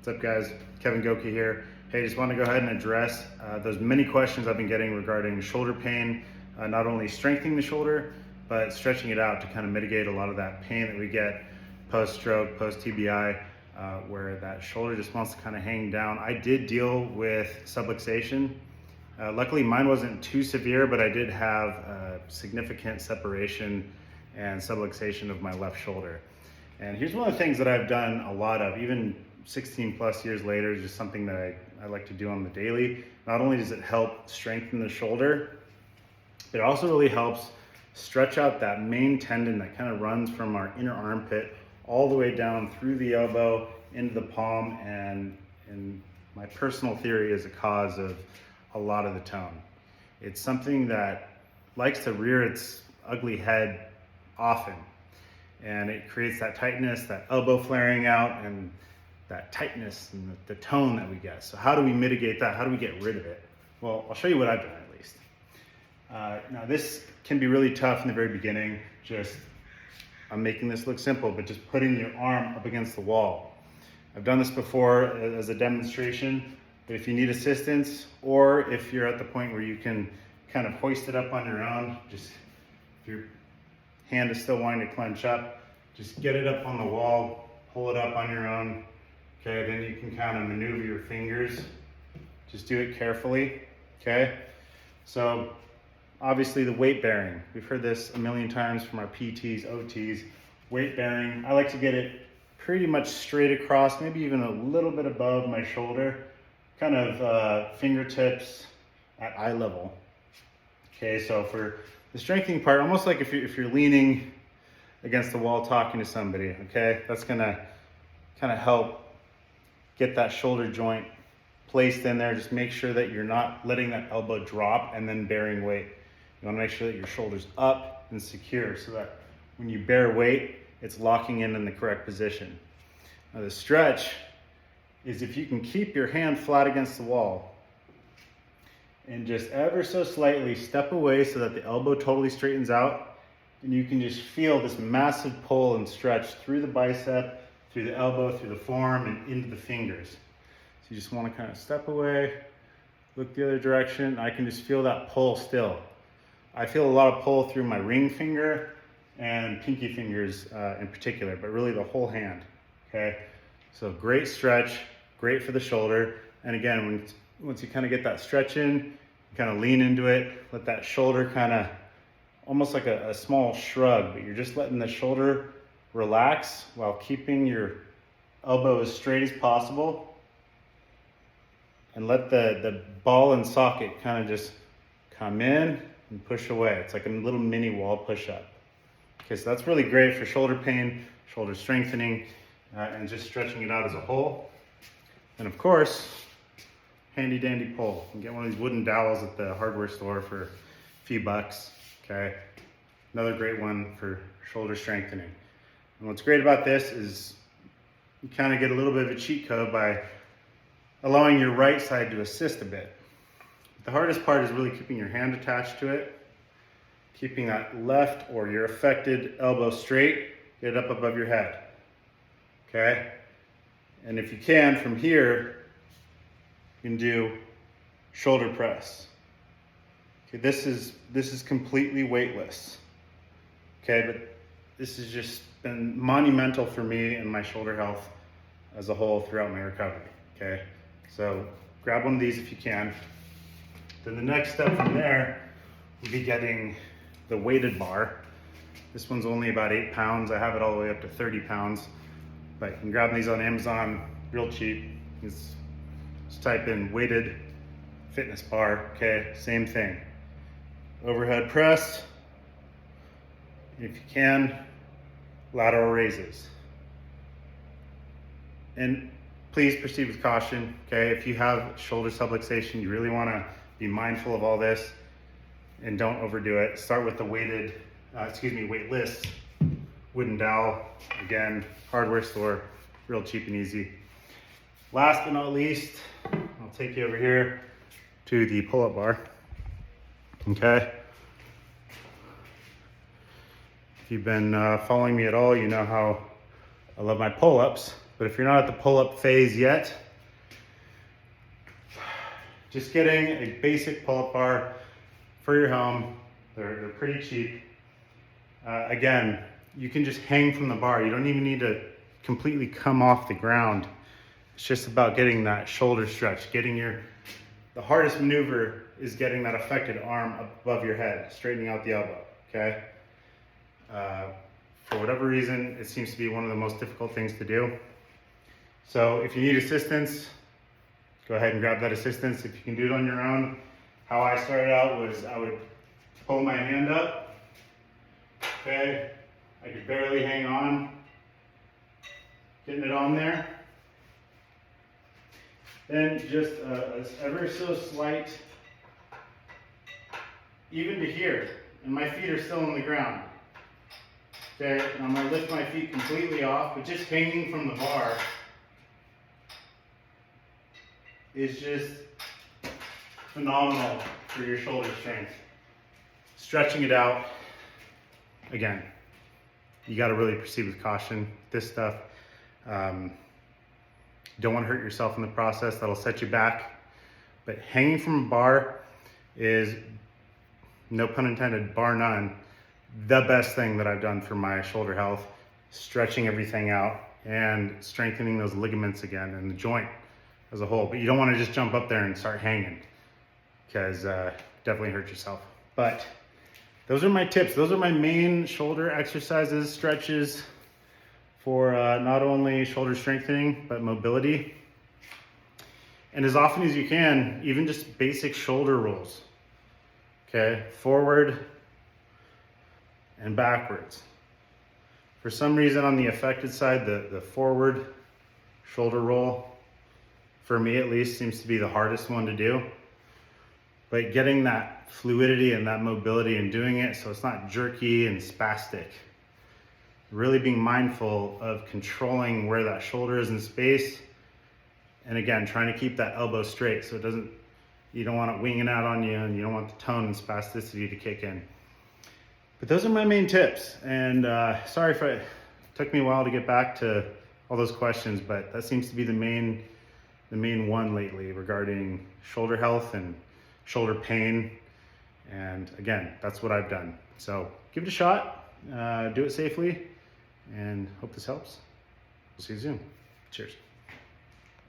What's up, guys? Kevin Goki here. Hey, just want to go ahead and address those many questions I've been getting regarding shoulder pain, not only strengthening the shoulder, but stretching it out to kind of mitigate a lot of that pain that we get post-stroke, post-TBI, where that shoulder just wants to kind of hang down. I did deal with subluxation. Luckily, mine wasn't too severe, but I did have significant separation and subluxation of my left shoulder. And here's one of the things that I've done a lot of, even 16 plus years later, is just something that I like to do on the daily. Not only does it help strengthen the shoulder, it also really helps stretch out that main tendon that kind of runs from our inner armpit all the way down through the elbow into the palm, and in my personal theory is a cause of a lot of the tone. It's something that likes to rear its ugly head often, and it creates that tightness, that elbow flaring out, and that tightness and the tone that we get. So how do we mitigate that? How do we get rid of it? Well, I'll show you what I've done at least. Now this can be really tough in the very beginning. I'm making this look simple, but just putting your arm up against the wall. I've done this before as a demonstration, but if you need assistance, or if you're at the point where you can kind of hoist it up on your own, just if your hand is still wanting to clench up, just get it up on the wall, pull it up on your own. Okay, then you can kind of maneuver your fingers. Just do it carefully, okay? So obviously the weight bearing, we've heard this a million times from our PTs, OTs. Weight bearing, I like to get it pretty much straight across, maybe even a little bit above my shoulder, kind of fingertips at eye level. Okay, so for the strengthening part, almost like if you're leaning against the wall talking to somebody, okay? That's gonna kind of help get that shoulder joint placed in there. Just make sure that you're not letting that elbow drop and then bearing weight. You wanna make sure that your shoulder's up and secure so that when you bear weight, it's locking in the correct position. Now the stretch is if you can keep your hand flat against the wall and just ever so slightly step away so that the elbow totally straightens out, and you can just feel this massive pull and stretch through the bicep, through the elbow, through the forearm, and into the fingers. So you just want to kind of step away, look the other direction. I can just feel that pull still. I feel a lot of pull through my ring finger and pinky fingers in particular, but really the whole hand, okay? So great stretch, great for the shoulder. And again, once you kind of get that stretch in, kind of lean into it, let that shoulder kind of, almost like a small shrug, but you're just letting the shoulder relax while keeping your elbow as straight as possible, and let the ball and socket kind of just come in and push away. It's like a little mini wall push-up. Okay, so that's really great for shoulder pain, shoulder strengthening, and just stretching it out as a whole. And of course, handy dandy pole. You can get one of these wooden dowels at the hardware store for a few bucks, okay? Another great one for shoulder strengthening. And what's great about this is you kind of get a little bit of a cheat code by allowing your right side to assist a bit. The hardest part is really keeping your hand attached to it, keeping that left or your affected elbow straight, get it up above your head, okay? And if you can, from here, you can do shoulder press. Okay, this is completely weightless, okay? But this has just been monumental for me and my shoulder health as a whole throughout my recovery, okay? So grab one of these if you can. Then the next step from there would be getting the weighted bar. This one's only about 8 pounds. I have it all the way up to 30 pounds, but you can grab these on Amazon real cheap. Just type in weighted fitness bar, okay? Same thing. Overhead press, if you can, lateral raises. And please proceed with caution, okay? If you have shoulder subluxation, you really wanna be mindful of all this and don't overdo it. Start with the weightless wooden dowel. Again, hardware store, real cheap and easy. Last but not least, I'll take you over here to the pull-up bar, okay? If you've been following me at all, you know how I love my pull-ups. But if you're not at the pull-up phase yet, just getting a basic pull-up bar for your home. They're pretty cheap. Again, you can just hang from the bar. You don't even need to completely come off the ground. It's just about getting that shoulder stretch, the hardest maneuver is getting that affected arm above your head, straightening out the elbow, okay? For whatever reason, it seems to be one of the most difficult things to do. So if you need assistance, go ahead and grab that assistance. If you can do it on your own, how I started out was I would pull my hand up, okay? I could barely hang on, getting it on there. Then just ever so slight, even to here, and my feet are still on the ground. Okay, and I'm gonna lift my feet completely off, but just hanging from the bar is just phenomenal for your shoulder strength. Stretching it out, again, you gotta really proceed with caution. This stuff, don't want to hurt yourself in the process. That'll set you back. But hanging from a bar is, no pun intended, bar none, the best thing that I've done for my shoulder health. Stretching everything out and strengthening those ligaments again and the joint as a whole. But you don't want to just jump up there and start hanging, because definitely hurt yourself. But those are my tips. Those are my main shoulder exercises, stretches, for not only shoulder strengthening, but mobility. And as often as you can, even just basic shoulder rolls. Okay, forward and backwards. For some reason on the affected side, the forward shoulder roll, for me at least, seems to be the hardest one to do. But getting that fluidity and that mobility and doing it so it's not jerky and spastic. Really being mindful of controlling where that shoulder is in space. And again, trying to keep that elbow straight so you don't want it winging out on you, and you don't want the tone and spasticity to kick in. But those are my main tips. And sorry if it took me a while to get back to all those questions, but that seems to be the main one lately regarding shoulder health and shoulder pain. And again, that's what I've done. So give it a shot, do it safely, and hope this helps. We'll see you soon. Cheers.